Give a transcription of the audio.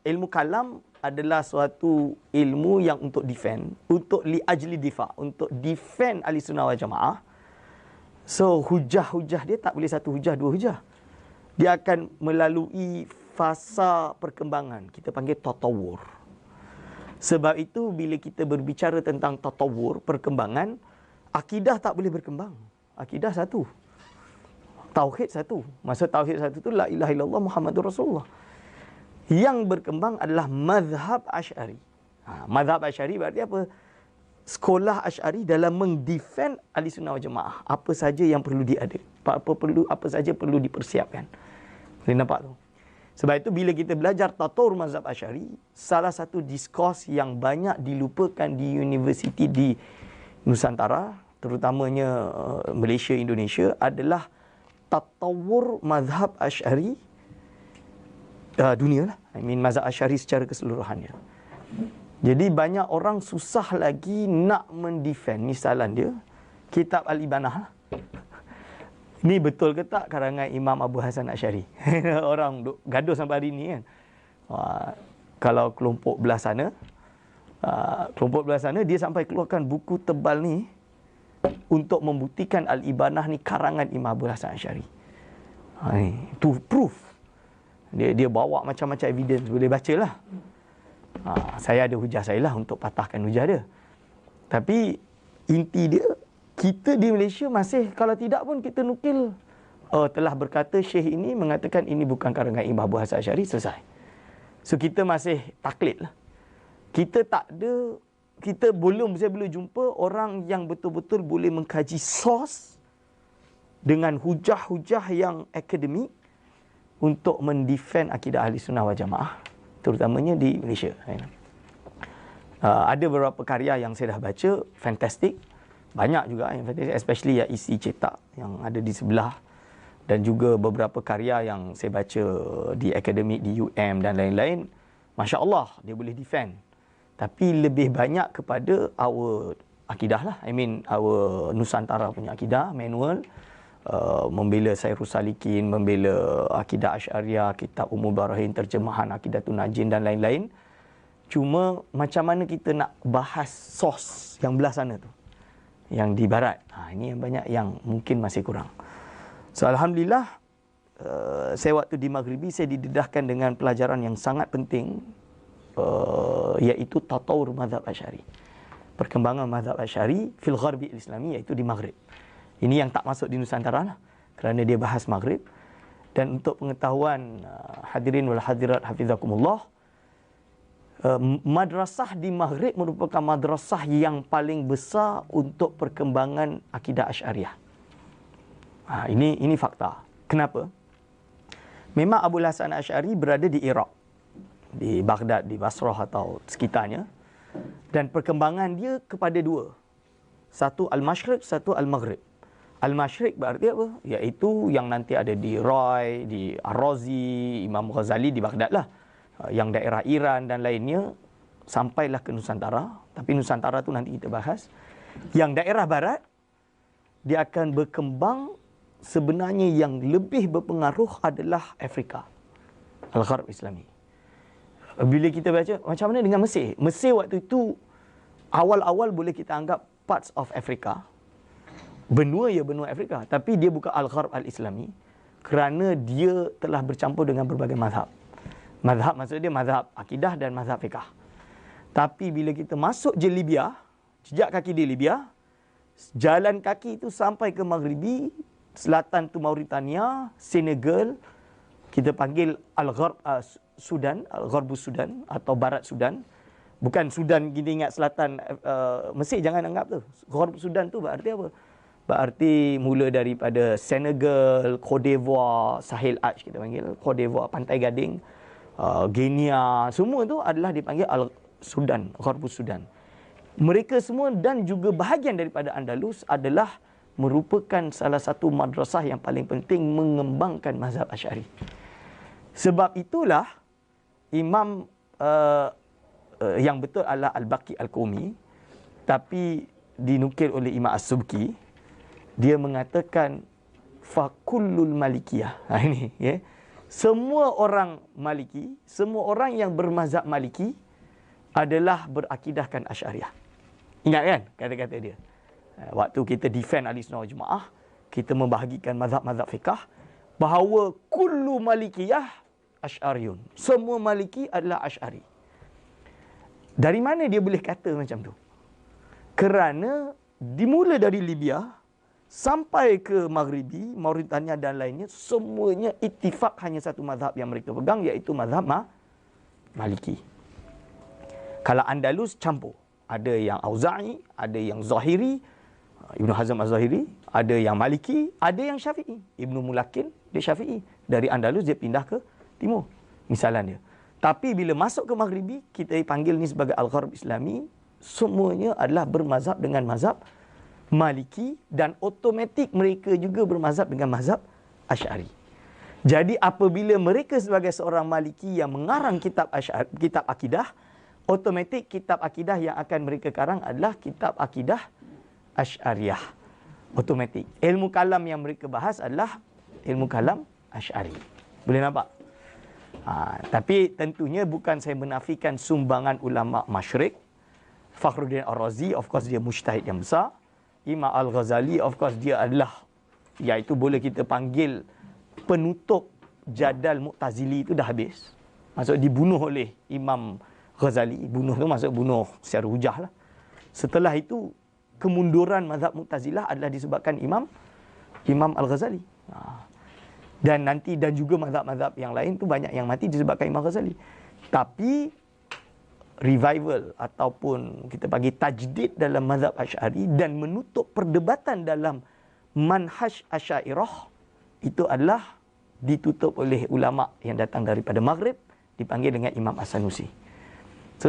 ilmu kalam adalah suatu ilmu yang untuk defend, untuk li ajli difa, untuk defend ahli sunnah wal jamaah. So hujah-hujah dia tak boleh satu hujah, dua hujah. Dia akan melalui fasa perkembangan. Kita panggil tatawur. Sebab itu bila kita berbicara tentang tatawur, perkembangan, akidah tak boleh berkembang. Akidah satu. Tauhid satu. Maksud tauhid satu tu la ilaha illallah Muhammadur Rasulullah. Yang berkembang adalah mazhab Asy'ari. Mazhab Asy'ari berarti apa? Sekolah Asy'ari dalam mendefend ahli sunnah wal jamaah. Apa saja yang perlu diada. Apa saja perlu dipersiapkan. Boleh nampak tu? Sebab itu bila kita belajar tatur mazhab Asy'ari, salah satu diskurs yang banyak dilupakan di universiti di Nusantara, terutamanya Malaysia, Indonesia, adalah tatawur mazhab Asy'ari dunia lah. Mazhab Asy'ari secara keseluruhannya. Jadi banyak orang susah lagi nak mendefend. Misalan dia, kitab Al-Ibanah lah. Ni betul ke tak karangan Imam Abu Hasan Asy'ari? Orang gaduh sampai hari ni kan. Kalau kelompok belah sana, dia sampai keluarkan buku tebal ni untuk membuktikan Al-Ibanah ni karangan Imam Abu Hasan Asy'ari. Itu proof. Dia bawa macam-macam evidence, boleh baca lah. Saya ada hujah saya lah untuk patahkan hujah dia. Tapi inti dia, kita di Malaysia masih, kalau tidak pun kita nukil, telah berkata Syekh ini mengatakan ini bukan karangan Imam Abu Hasan Asy'ari, selesai. So kita masih taklid lah. Kita tak ada, saya belum jumpa orang yang betul-betul boleh mengkaji source dengan hujah-hujah yang akademik untuk mendefend akidah ahli sunnah wal jamaah, terutamanya di Malaysia. Ada beberapa karya yang saya dah baca, fantastic. Banyak juga yang fantastic, especially yang isi cetak yang ada di sebelah. Dan juga beberapa karya yang saya baca di akademik, di UM dan lain-lain. Masya Allah, dia boleh defend. Tapi lebih banyak kepada our akidah lah. Our Nusantara punya akidah, manual. Membela Sairus Salikin, membela akidah Asy'ariyah, kitab Ummul Barahin, terjemahan Aqidatul Najin dan lain-lain. Cuma macam mana kita nak bahas source yang belah sana tu, yang di barat. Ini yang banyak yang mungkin masih kurang. So alhamdulillah, saya waktu di Maghribi saya didedahkan dengan pelajaran yang sangat penting, iaitu tatawur mazhab Asy'ari. Perkembangan mazhab Asy'ari fil gharbi al-islami, iaitu di Maghrib. Ini yang tak masuk di Nusantara lah, kerana dia bahas Maghrib. Dan untuk pengetahuan hadirin wal hadirat hafizakumullah, madrasah di Maghrib merupakan madrasah yang paling besar untuk perkembangan akidah Asy'ariyah. Ini fakta. Kenapa? Memang Abu Hasan Asy'ari berada di Iraq, di Baghdad, di Basrah atau sekitarnya. Dan perkembangan dia kepada dua. Satu Al-Masyriq, satu Al-Maghrib. Al-Masyriq berarti apa? Iaitu yang nanti ada di Roy, di Ar-Razi, Imam Ghazali di Baghdad lah. Yang daerah Iran dan lainnya, sampailah ke Nusantara. Tapi Nusantara tu nanti kita bahas. Yang daerah barat, dia akan berkembang, sebenarnya yang lebih berpengaruh adalah Afrika. Al-Gharb Islami. Bila kita baca, macam mana dengan Mesir? Mesir waktu itu, awal-awal boleh kita anggap parts of Afrika. Benua Afrika, tapi dia bukan Al-Gharb Al-Islami kerana dia telah bercampur dengan berbagai mazhab. Mazhab maksud dia mazhab akidah dan mazhab fiqah. Tapi bila kita masuk je Libya, jejak kaki di Libya, jalan kaki itu sampai ke Maghribi, selatan tu Mauritania, Senegal, kita panggil Al-Gharb Sudan, Al-Gharbus Sudan atau Barat Sudan. Bukan Sudan kita ingat selatan Mesir, jangan anggap tu. Gharb Sudan tu berarti apa? Berarti mula daripada Senegal, Côte d'Ivoire, Sahel Arch kita panggil, Côte d'Ivoire, Pantai Gading, Guinea, semua tu adalah dipanggil Al-Sudan, Gharbus Sudan. Mereka semua dan juga bahagian daripada Andalus adalah merupakan salah satu madrasah yang paling penting mengembangkan mazhab Asy'ari. Sebab itulah Imam yang betul adalah Al-Baqi Al-Qumi, tapi dinukil oleh Imam As-Subki. Dia mengatakan fakullul malikiyah. Ini ya. semua orang Maliki, semua orang yang bermazhab Maliki adalah berakidahkan Asy'ariyah. Ingat kan kata-kata dia? Waktu kita defend Ahlussunnah wal Jamaah, kita membahagikan mazhab-mazhab fiqh bahawa kullu Malikiyah Asy'ariyun. Semua Maliki adalah Asy'ari. Dari mana dia boleh kata macam tu? Kerana dimula dari Libya sampai ke Maghribi, Mauritania dan lainnya, semuanya ittifaq hanya satu mazhab yang mereka pegang, iaitu mazhab Maliki. Kalau Andalus campur. Ada yang Auza'i, ada yang Zahiri, Ibnu Hazm Az-Zahiri, ada yang Maliki, ada yang Syafi'i. Ibnu Mulakin, dia Syafi'i. Dari Andalus dia pindah ke timur. Misalan dia. Tapi bila masuk ke Maghribi, kita panggil ni sebagai Al-Gharb Islami, semuanya adalah bermazhab dengan mazhab Maliki dan automatik mereka juga bermazhab dengan mazhab Asy'ari. Jadi apabila mereka sebagai seorang Maliki yang mengarang kitab akidah, automatik kitab akidah yang akan mereka karang adalah kitab akidah Asy'ariyah. Automatik. Ilmu kalam yang mereka bahas adalah ilmu kalam Asy'ari. Boleh nampak? Tapi tentunya bukan saya menafikan sumbangan ulama Masyriq. Fakhruddin Ar-Razi, of course dia mujtahid yang besar. Imam Al-Ghazali, of course dia adalah, iaitu boleh kita panggil penutup jadal Mu'tazili itu dah habis. Maksud dibunuh oleh Imam Ghazali. Bunuh tu maksud bunuh secara hujah lah. Setelah itu, kemunduran mazhab Mu'tazilah adalah disebabkan Imam Al-Ghazali. Dan juga mazhab-mazhab yang lain tu banyak yang mati disebabkan Imam Ghazali. Tapi revival ataupun kita panggil tajdid dalam mazhab Asy'ari dan menutup perdebatan dalam manhaj Asy'ariyah itu adalah ditutup oleh ulama yang datang daripada Maghrib, dipanggil dengan Imam As-Sanusi.